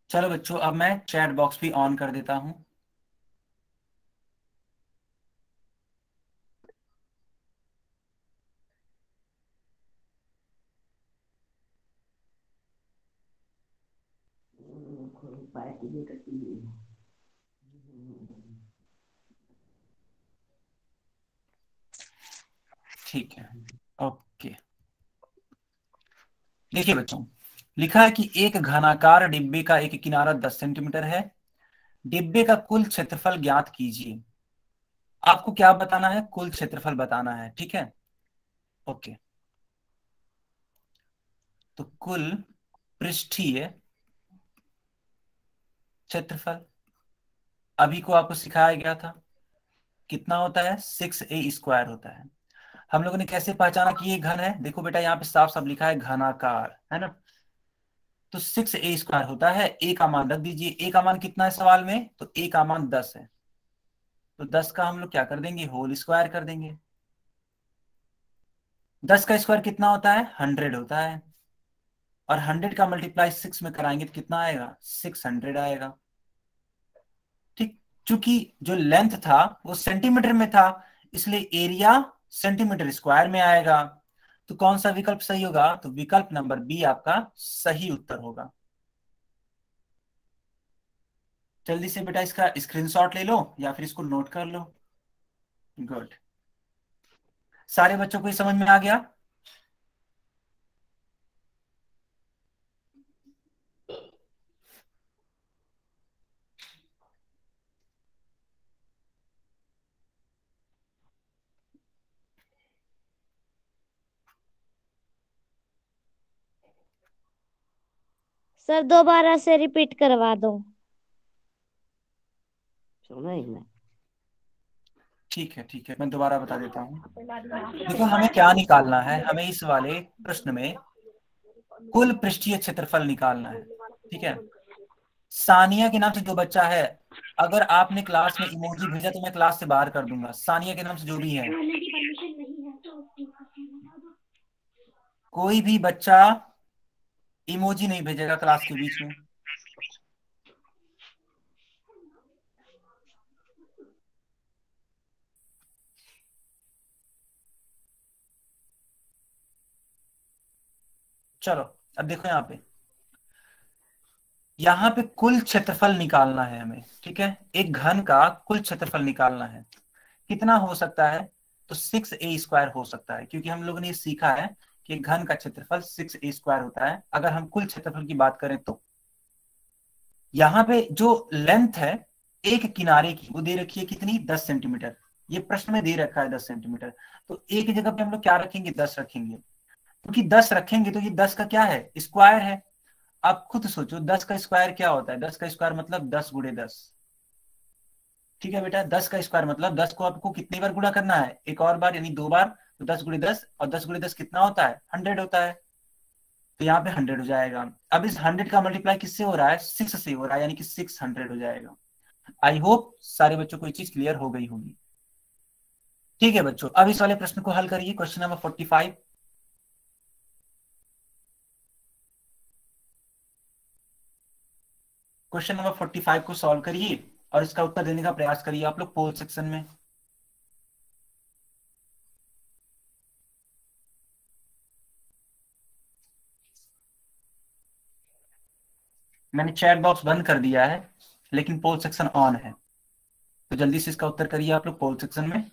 चलो बच्चों, अब मैं चैट बॉक्स भी ऑन कर देता हूं। ठीक है, ओके। देखिए बच्चों, लिखा है कि एक घनाकार डिब्बे का एक किनारा 10 सेंटीमीटर है। डिब्बे का कुल क्षेत्रफल ज्ञात कीजिए। आपको क्या बताना है, कुल क्षेत्रफल बताना है, ठीक है, ओके। तो कुल पृष्ठीय क्षेत्रफल अभी को आपको सिखाया गया था कितना होता है, 6a² होता है। हम लोगों ने कैसे पहचाना कि ये घन है, देखो बेटा यहाँ पे साफ साफ लिखा है घनाकार, है ना। तो 6a² होता है, ए का मान रख दीजिए, ए का मान कितना है सवाल में, तो ए का मान 10 है। तो 10 का हम लोग क्या कर देंगे, होल स्क्वायर कर देंगे। 10 का स्क्वायर कितना होता है, 100 होता है। और 100 का मल्टीप्लाई 6 में कराएंगे तो कितना आएगा, 600 आएगा। ठीक, चूंकि जो लेंथ था वो सेंटीमीटर में था, इसलिए एरिया सेंटीमीटर स्क्वायर में आएगा। तो कौन सा विकल्प सही होगा, तो विकल्प नंबर बी आपका सही उत्तर होगा। जल्दी से बेटा इसका स्क्रीनशॉट ले लो या फिर इसको नोट कर लो। गुड, सारे बच्चों को ये समझ में आ गया। सर दोबारा से रिपीट करवा दो। ठीक है, मैं दोबारा बता देता हूँ। देखो हमें क्या निकालना है, हमें इस वाले प्रश्न में कुल पृष्ठीय क्षेत्रफल निकालना है। ठीक है, सानिया के नाम से जो बच्चा है, अगर आपने क्लास में इमोजी भेजा तो मैं क्लास से बाहर कर दूंगा। सानिया के नाम से जो भी है, कोई भी बच्चा इमोजी नहीं भेजेगा क्लास के बीच में। चलो अब देखो यहाँ पे कुल क्षेत्रफल निकालना है हमें। ठीक है, एक घन का कुल क्षेत्रफल निकालना है, कितना हो सकता है, तो 6a² हो सकता है, क्योंकि हम लोगों ने ये सीखा है कि घन का क्षेत्रफल 6a² होता है अगर हम कुल क्षेत्रफल की बात करें तो। यहाँ पे जो लेंथ है एक किनारे की वो दे रखी है कितनी, 10 सेंटीमीटर। ये प्रश्न में दे रखा है 10 सेंटीमीटर। तो एक जगह पे हम लोग क्या रखेंगे, 10 रखेंगे, क्योंकि 10 रखेंगे तो ये 10 का क्या है, स्क्वायर है। आप खुद सोचो 10 का स्क्वायर क्या होता है, 10 का स्क्वायर मतलब 10 × 10। ठीक है बेटा, 10 का स्क्वायर मतलब 10 को आपको कितनी बार गुणा करना है, एक और बार, यानी 2 बार। तो 10 × 10, और 10 × 10 कितना होता है, 100 होता है। तो यहाँ पे 100 हो जाएगा। अब इस 100 का मल्टीप्लाई किससे हो रहा है, 6 से हो रहा है, यानी कि 600 हो जाएगा। आई होप सारे बच्चों को ये चीज क्लियर हो गई होगी। ठीक है बच्चों, अब इस वाले प्रश्न को हल करिए, क्वेश्चन नंबर 45। क्वेश्चन नंबर 45 को सॉल्व करिए और इसका उत्तर देने का प्रयास करिए आप लोग पोल सेक्शन में। मैंने चैट बॉक्स बंद कर दिया है, लेकिन पोल सेक्शन ऑन है, तो जल्दी से इसका उत्तर करिए आप लोग पोल सेक्शन में।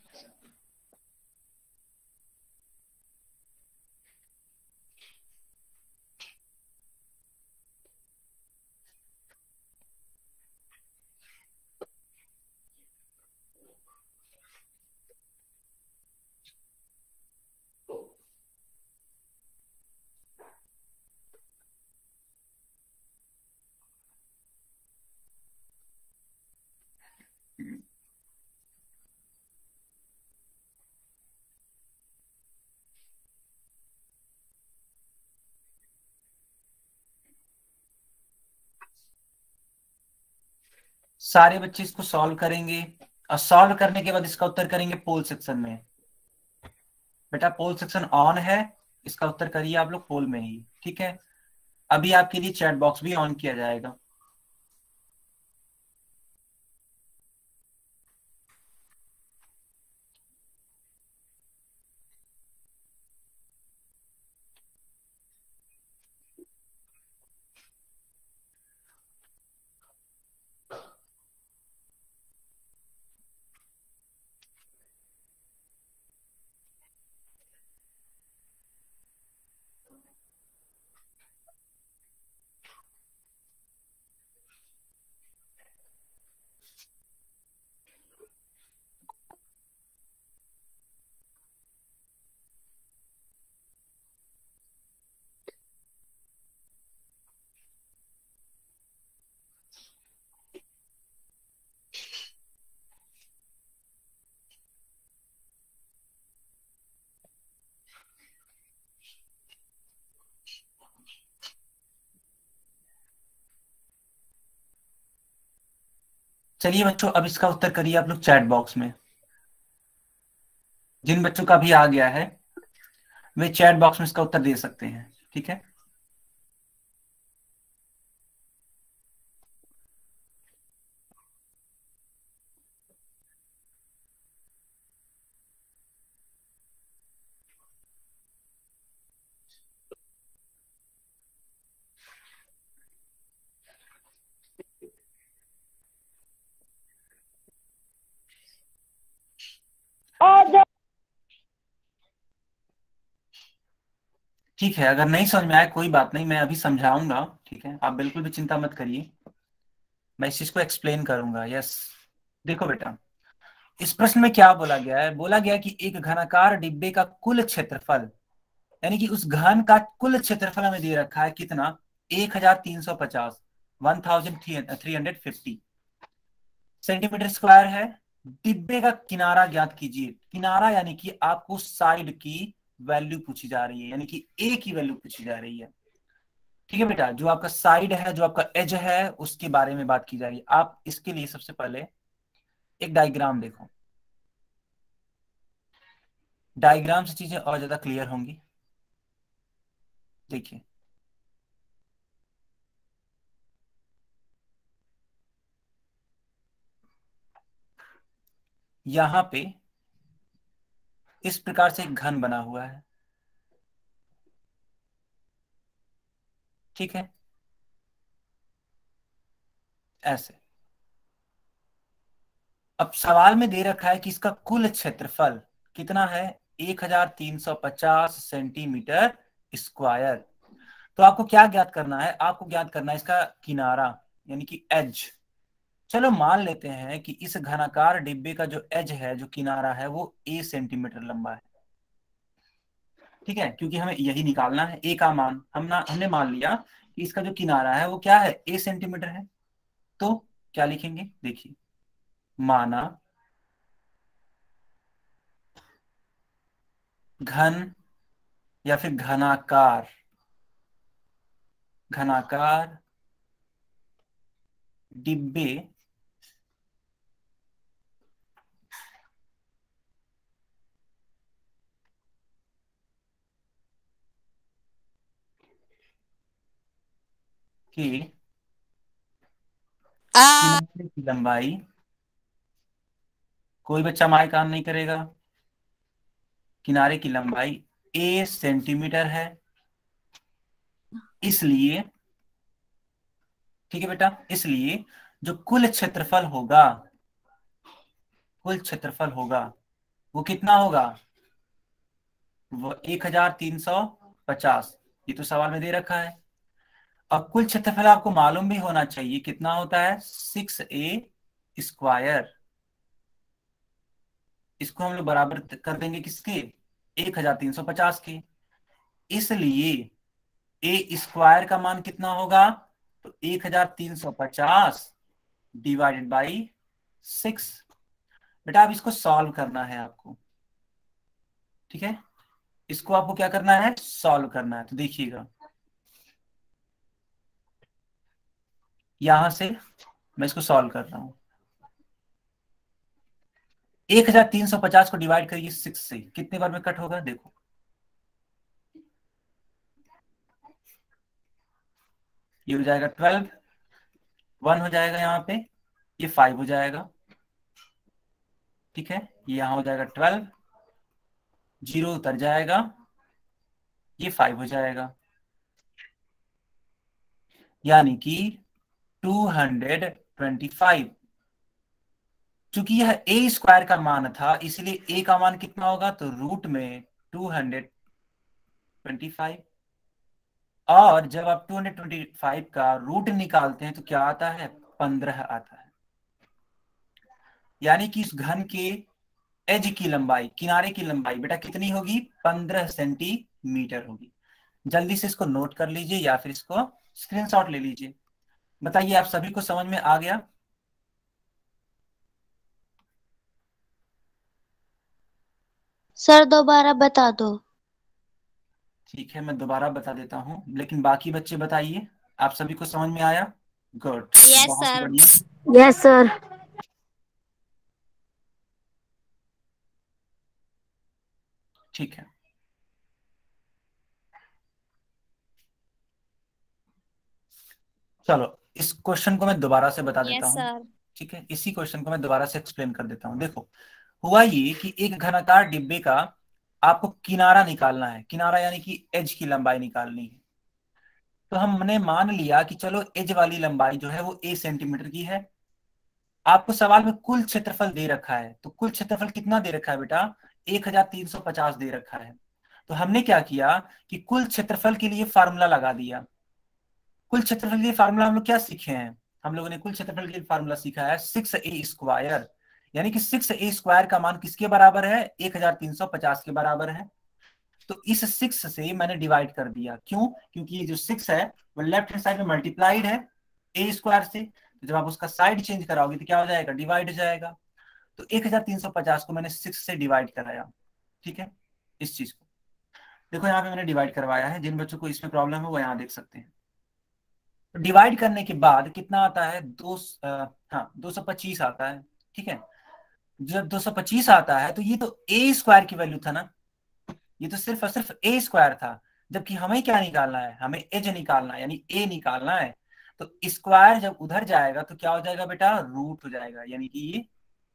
सारे बच्चे इसको सॉल्व करेंगे और सॉल्व करने के बाद इसका उत्तर करेंगे पोल सेक्शन में। बेटा पोल सेक्शन ऑन है, इसका उत्तर करिए आप लोग पोल में ही। ठीक है, अभी आपके लिए चैट बॉक्स भी ऑन किया जाएगा। चलिए बच्चों, अब इसका उत्तर करिए आप लोग चैट बॉक्स में। जिन बच्चों का भी आ गया है वे चैट बॉक्स में इसका उत्तर दे सकते हैं, ठीक है। ठीक है, अगर नहीं समझ में आए कोई बात नहीं, मैं अभी समझाऊंगा, ठीक है। आप बिल्कुल भी चिंता मत करिए, मैं इस चीज को एक्सप्लेन करूंगा। यस, देखो बेटा, इस प्रश्न में क्या बोला गया है? बोला गया कि एक घनाकार डिब्बे का कुल क्षेत्रफल, यानी कि उस घन का कुल क्षेत्रफल हमें दे रखा है कितना? 1350, 1350 सेंटीमीटर स्क्वायर है। डिब्बे का किनारा ज्ञात कीजिए। किनारा यानी कि आपको साइड की वैल्यू पूछी जा रही है, यानी कि ए की वैल्यू पूछी जा रही है, ठीक है बेटा। जो आपका साइड है, जो आपका एज है, उसके बारे में बात की जा रही है। आप इसके लिए सबसे पहले एक डायग्राम देखो, डायग्राम से चीजें और ज्यादा क्लियर होंगी। देखिए, यहां पे इस प्रकार से एक घन बना हुआ है, ठीक है, ऐसे। अब सवाल में दे रखा है कि इसका कुल क्षेत्रफल कितना है? 1350 सेंटीमीटर स्क्वायर। तो आपको क्या ज्ञात करना है? आपको ज्ञात करना है इसका किनारा, यानी कि एज। चलो मान लेते हैं कि इस घनाकार डिब्बे का जो एज है, जो किनारा है, वो ए सेंटीमीटर लंबा है, ठीक है। क्योंकि हमें यही निकालना है, ए का मान। हमने मान लिया कि इसका जो किनारा है वो क्या है? ए सेंटीमीटर है। तो क्या लिखेंगे? देखिए, माना घन या फिर घनाकार, घनाकार डिब्बे की किनारे की लंबाई, कोई बच्चा माइक ऑन नहीं करेगा, किनारे की लंबाई ए सेंटीमीटर है, इसलिए, ठीक है बेटा, इसलिए जो कुल क्षेत्रफल होगा, कुल क्षेत्रफल होगा वो कितना होगा? वो 1350। ये तो सवाल में दे रखा है। अब कुल क्षेत्रफल आपको मालूम भी होना चाहिए कितना होता है? 6a²। इसको हम लोग बराबर कर देंगे किसके? 1350 के। इसलिए ए स्क्वायर का मान कितना होगा? तो 1350 डिवाइडेड बाई 6। बेटा अब इसको सॉल्व करना है आपको, ठीक है। इसको आपको क्या करना है? सॉल्व करना है। तो देखिएगा, यहां से मैं इसको सॉल्व कर रहा हूं। 1350 को डिवाइड करिए 6 से, कितने बार में कट होगा? देखो, ये हो जाएगा 12, 1 हो जाएगा यहाँ पे, ये 5 हो जाएगा, ठीक है। ये यहाँ हो जाएगा 12, 0 उतर जाएगा, ये 5 हो जाएगा, यानी कि 225। चूंकि यह ए स्क्वायर का मान था, इसलिए ए का मान कितना होगा? तो रूट में 225। और जब आप 225 का रूट निकालते हैं तो क्या आता है? 15 आता है। यानी कि इस घन के एज की लंबाई, किनारे की लंबाई बेटा कितनी होगी? 15 सेंटीमीटर होगी। जल्दी से इसको नोट कर लीजिए या फिर इसको स्क्रीनशॉट ले लीजिए। बताइए, आप सभी को समझ में आ गया? सर दोबारा बता दो। ठीक है, मैं दोबारा बता देता हूँ, लेकिन बाकी बच्चे बताइए, आप सभी को समझ में आया? गुड, यस बहुत सर। बढ़िया। Yes sir. ठीक है, चलो इस क्वेश्चन को मैं दोबारा से बता देता यस हूँ। सर। ठीक है, इसी क्वेश्चन को मैं दोबारा से एक्सप्लेन कर देता हूँ। देखो, हुआ ये कि एक घनाकार डिब्बे का आपको किनारा निकालना है, किनारा यानी कि एज की लंबाई निकालनी है। तो हमने मान लिया कि चलो एज वाली लंबाई जो है वो ए सेंटीमीटर की है। आपको सवाल में कुल क्षेत्रफल दे रखा है, तो कुल क्षेत्रफल कितना दे रखा है बेटा? 1350 दे रखा है। तो हमने क्या किया कि कुल क्षेत्रफल के लिए फार्मूला लगा दिया। कुल क्षेत्रफल के लिए फार्मूला हम लोग क्या सीखे हैं? हम लोगों ने कुल क्षेत्रफल के लिए फार्मूला सीखा है 6a², यानी कि 6a² का मान किसके बराबर है? 1350 के बराबर है। तो इस 6 से मैंने डिवाइड कर दिया। क्यों? क्योंकि ये जो 6 है वो लेफ्ट हैंड साइड में मल्टीप्लाइड है a² से, तो जब आप उसका साइड चेंज कराओगे तो क्या हो जाएगा? डिवाइड हो जाएगा। तो 1350 को मैंने 6 से डिवाइड कराया। ठीक है, इस चीज को देखो यहाँ पे मैंने डिवाइड करवाया है। जिन बच्चों को इसमें प्रॉब्लम है वो यहाँ देख सकते हैं। तो डिवाइड करने के बाद कितना आता है? हाँ 225 आता है। ठीक है, जब 225 आता है तो ये तो a² की वैल्यू था ना, ये तो सिर्फ और सिर्फ a² था। जबकि हमें क्या निकालना है? हमें एज निकालना है, यानी a निकालना है। तो स्क्वायर जब उधर जाएगा तो क्या हो जाएगा बेटा? रूट हो जाएगा, यानी कि ये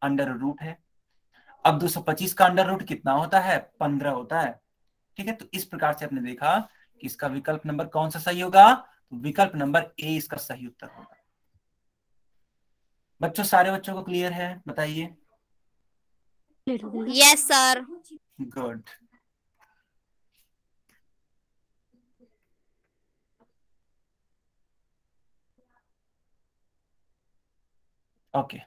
अंडर रूट है। अब 225 का अंडर रूट कितना होता है? 15 होता है। ठीक है, तो इस प्रकार से आपने देखा कि इसका विकल्प नंबर कौन सा सही होगा? तो विकल्प नंबर ए इसका सही उत्तर होगा। बच्चों, सारे बच्चों को क्लियर है? बताइए। Yes sir. गुड। ओके,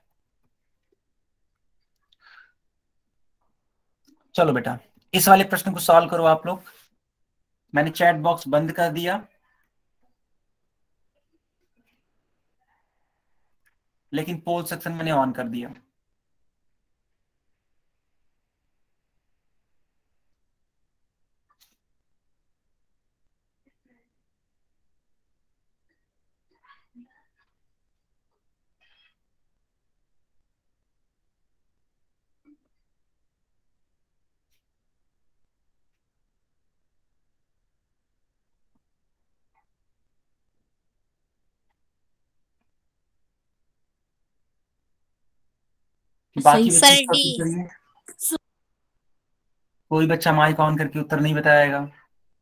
चलो बेटा इस वाले प्रश्न को सॉल्व करो आप लोग। मैंने चैट बॉक्स बंद कर दिया, लेकिन पोल सेक्शन मैंने ऑन कर दिया। बाकी बच्चे सर इसका डी। उत्तर करिए। कोई बच्चा माइक ऑन करके उत्तर नहीं बताएगा।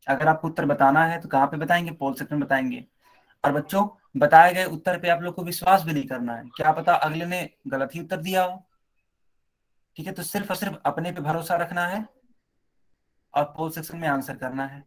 अगर आपको उत्तर बताना है तो कहाँ पे बताएंगे? पोल सेक्शन में बताएंगे। और बच्चों, बताए गए उत्तर पे आप लोग को विश्वास भी नहीं करना है, क्या पता अगले ने गलत ही उत्तर दिया हो। ठीक है, तो सिर्फ और सिर्फ अपने पे भरोसा रखना है और पोल सेक्शन में आंसर करना है।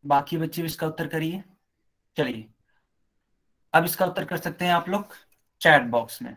बाकी बच्चे भी इसका उत्तर करिए। चलिए, अब इसका उत्तर कर सकते हैं आप लोग चैट बॉक्स में।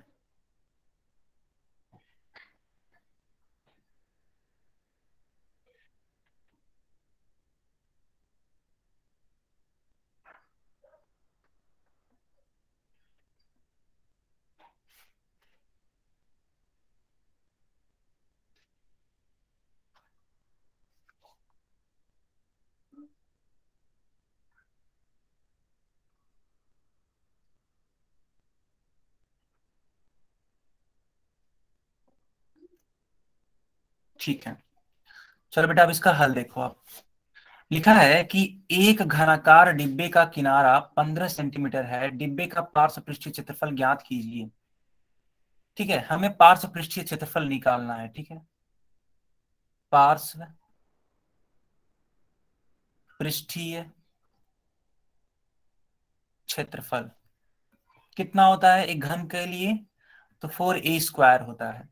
ठीक है, चलो बेटा अब इसका हल देखो आप। लिखा है कि एक घनाकार डिब्बे का किनारा 15 सेंटीमीटर है, डिब्बे का पार्श्व पृष्ठीय क्षेत्रफल ज्ञात कीजिए। ठीक है, हमें पार्श्व पृष्ठीय क्षेत्रफल निकालना है। ठीक है, पार्श्व पृष्ठीय क्षेत्रफल कितना होता है एक घन के लिए? तो 4a² होता है।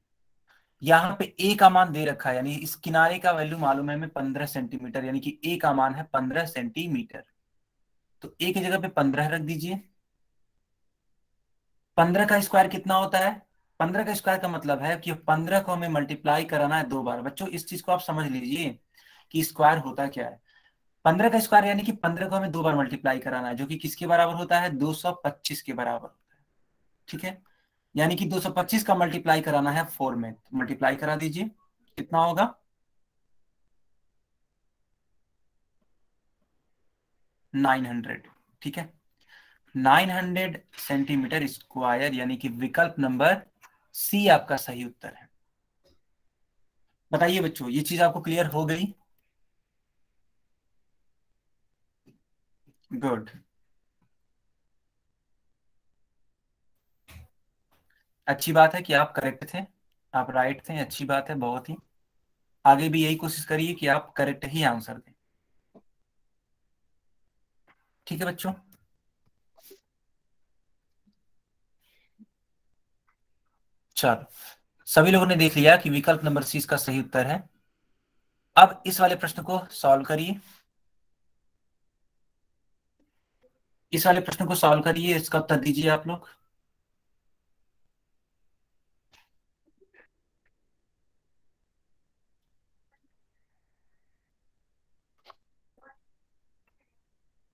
यहाँ पे a का मान दे रखा है, यानी इस किनारे का वैल्यू मालूम है हमें 15 सेंटीमीटर, यानी कि a का मान है 15 सेंटीमीटर। तो a की जगह पे 15 रख दीजिए। 15 का स्क्वायर कितना होता है? 15 का स्क्वायर का मतलब है कि 15 को हमें मल्टीप्लाई कराना है 2 बार। बच्चों इस चीज को आप समझ लीजिए कि स्क्वायर होता क्या है। 15 का स्क्वायर यानी कि 15 को हमें 2 बार मल्टीप्लाई कराना है, जो कि किसके बराबर होता है? 225 के बराबर होता है। ठीक है, यानी कि 225 का मल्टीप्लाई कराना है 4 में। मल्टीप्लाई करा दीजिए, कितना होगा? 900। ठीक है, 900 सेंटीमीटर स्क्वायर, यानी कि विकल्प नंबर सी आपका सही उत्तर है। बताइए बच्चों, ये चीज आपको क्लियर हो गई? गुड, अच्छी बात है कि आप करेक्ट थे, आप राइट थे, अच्छी बात है बहुत ही। आगे भी यही कोशिश करिए कि आप करेक्ट ही आंसर दें। ठीक है बच्चों, चलो सभी लोगों ने देख लिया कि विकल्प नंबर सी इसका सही उत्तर है। अब इस वाले प्रश्न को सॉल्व करिए। इस वाले प्रश्न को सॉल्व करिए, इसका उत्तर दीजिए आप लोग।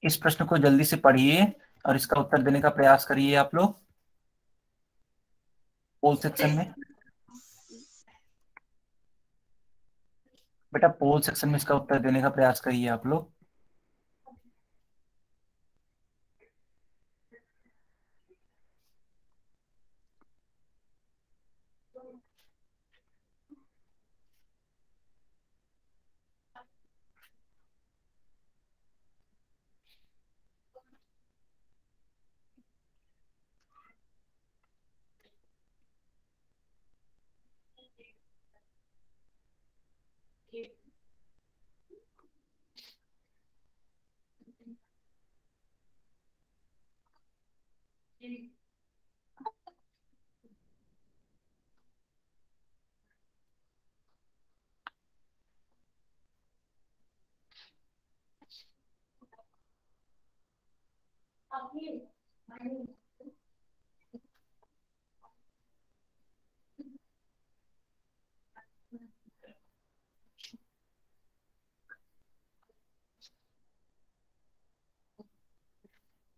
इस प्रश्न को जल्दी से पढ़िए और इसका उत्तर देने का प्रयास करिए आप लोग पोल सेक्शन में। बेटा पोल सेक्शन में इसका उत्तर देने का प्रयास करिए आप लोग।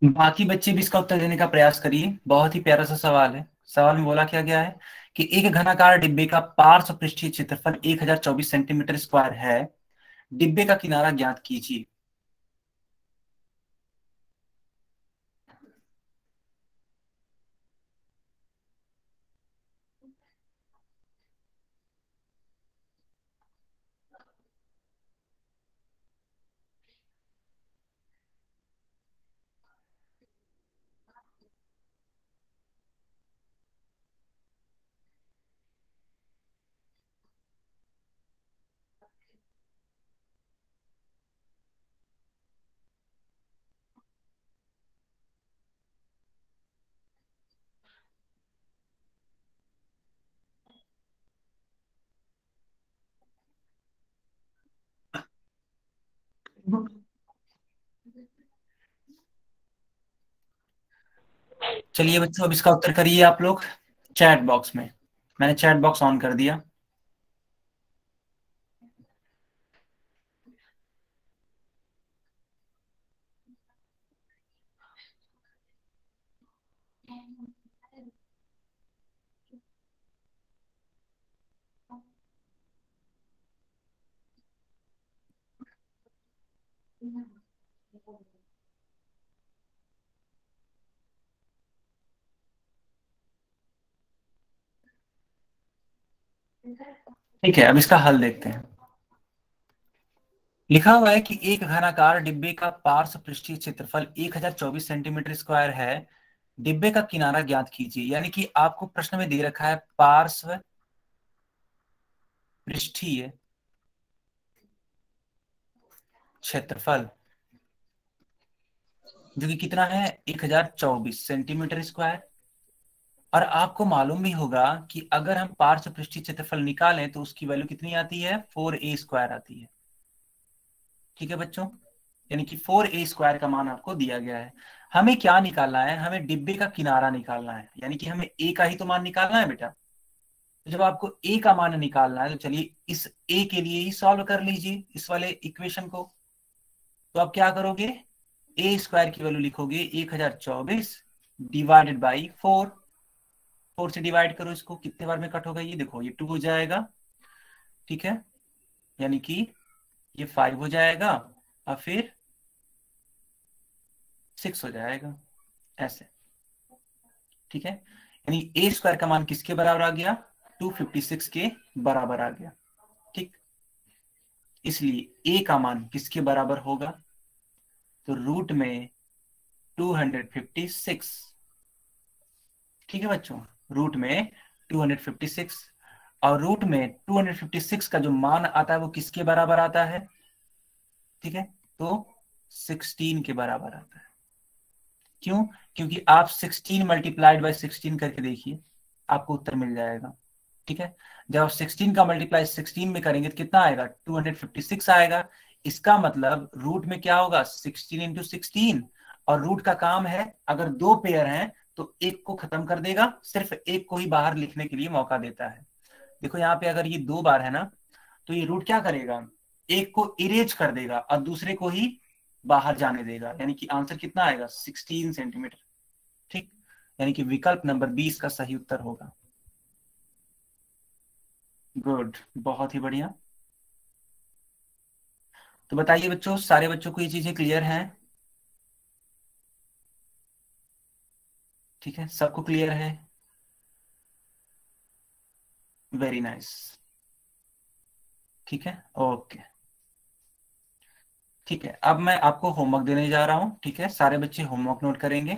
बाकी बच्चे भी इसका उत्तर देने का प्रयास करिए। बहुत ही प्यारा सा सवाल है। सवाल में बोला क्या गया है कि एक घनाकार डिब्बे का पार्श्व पृष्ठीय क्षेत्रफल 1024 सेंटीमीटर स्क्वायर है, डिब्बे का किनारा ज्ञात कीजिए। चलिए बच्चों, अब इसका उत्तर करिए आप लोग चैट बॉक्स में। मैंने चैट बॉक्स ऑन कर दिया। ठीक है, अब इसका हल देखते हैं। लिखा हुआ है कि एक घनाकार डिब्बे का पार्श्व पृष्ठीय क्षेत्रफल 1024 सेंटीमीटर स्क्वायर है, डिब्बे का किनारा ज्ञात कीजिए। यानी कि आपको प्रश्न में दे रखा है पार्श्व पृष्ठीय क्षेत्रफल, जो कि कितना है? 1024 सेंटीमीटर स्क्वायर। और आपको मालूम भी होगा कि अगर हम पार्श्व पृष्ठीय क्षेत्रफल निकालें तो उसकी वैल्यू कितनी आती है, 4a² आती है। ठीक है बच्चों, यानी कि 4a² का मान आपको दिया गया है। हमें क्या निकालना है, हमें डिब्बे का किनारा निकालना है, यानी कि हमें a का ही तो मान निकालना है बेटा। तो जब आपको a का मान निकालना है तो चलिए इस a के लिए ही सॉल्व कर लीजिए इस वाले इक्वेशन को। तो आप क्या करोगे, a² की वैल्यू लिखोगे 1024 डिवाइडेड बाई 4। 4 से डिवाइड करो इसको, कितने बार में कट होगा ये देखो, ये 2 हो जाएगा। ठीक है, यानी कि ये 5 हो जाएगा और फिर 6 हो जाएगा ऐसे। ठीक है, यानी a² का मान किसके बराबर आ गया, 256 के बराबर आ गया। ठीक, इसलिए a का मान किसके बराबर होगा, तो रूट में 256। ठीक है बच्चों, रूट में 256, और रूट में 256 का जो मान आता है वो किसके बराबर आता है, ठीक है, तो 16 के बराबर आता है। क्यों, क्योंकि आप 16 मल्टीप्लाइड बाई 16 करके देखिए, आपको उत्तर मिल जाएगा। ठीक है, जब आप 16 का मल्टीप्लाई 16 में करेंगे तो कितना आएगा, 256 आएगा। इसका मतलब रूट में क्या होगा, 16 इंटू 16, और रूट का काम है अगर दो पेयर हैं तो एक को खत्म कर देगा, सिर्फ एक को ही बाहर लिखने के लिए मौका देता है। देखो यहाँ पे अगर ये 2 बार है ना, तो ये रूट क्या करेगा, एक को इरेज कर देगा और दूसरे को ही बाहर जाने देगा, यानी कि आंसर कितना आएगा, 16 सेंटीमीटर। ठीक, यानी कि विकल्प नंबर 20 का सही उत्तर होगा। गुड, बहुत ही बढ़िया। तो बताइए बच्चों, सारे बच्चों को ये चीजें क्लियर हैं, ठीक है, सबको क्लियर है, वेरी नाइस। ठीक है, ओके। ठीक है, अब मैं आपको होमवर्क देने जा रहा हूं, ठीक है, सारे बच्चे होमवर्क नोट करेंगे।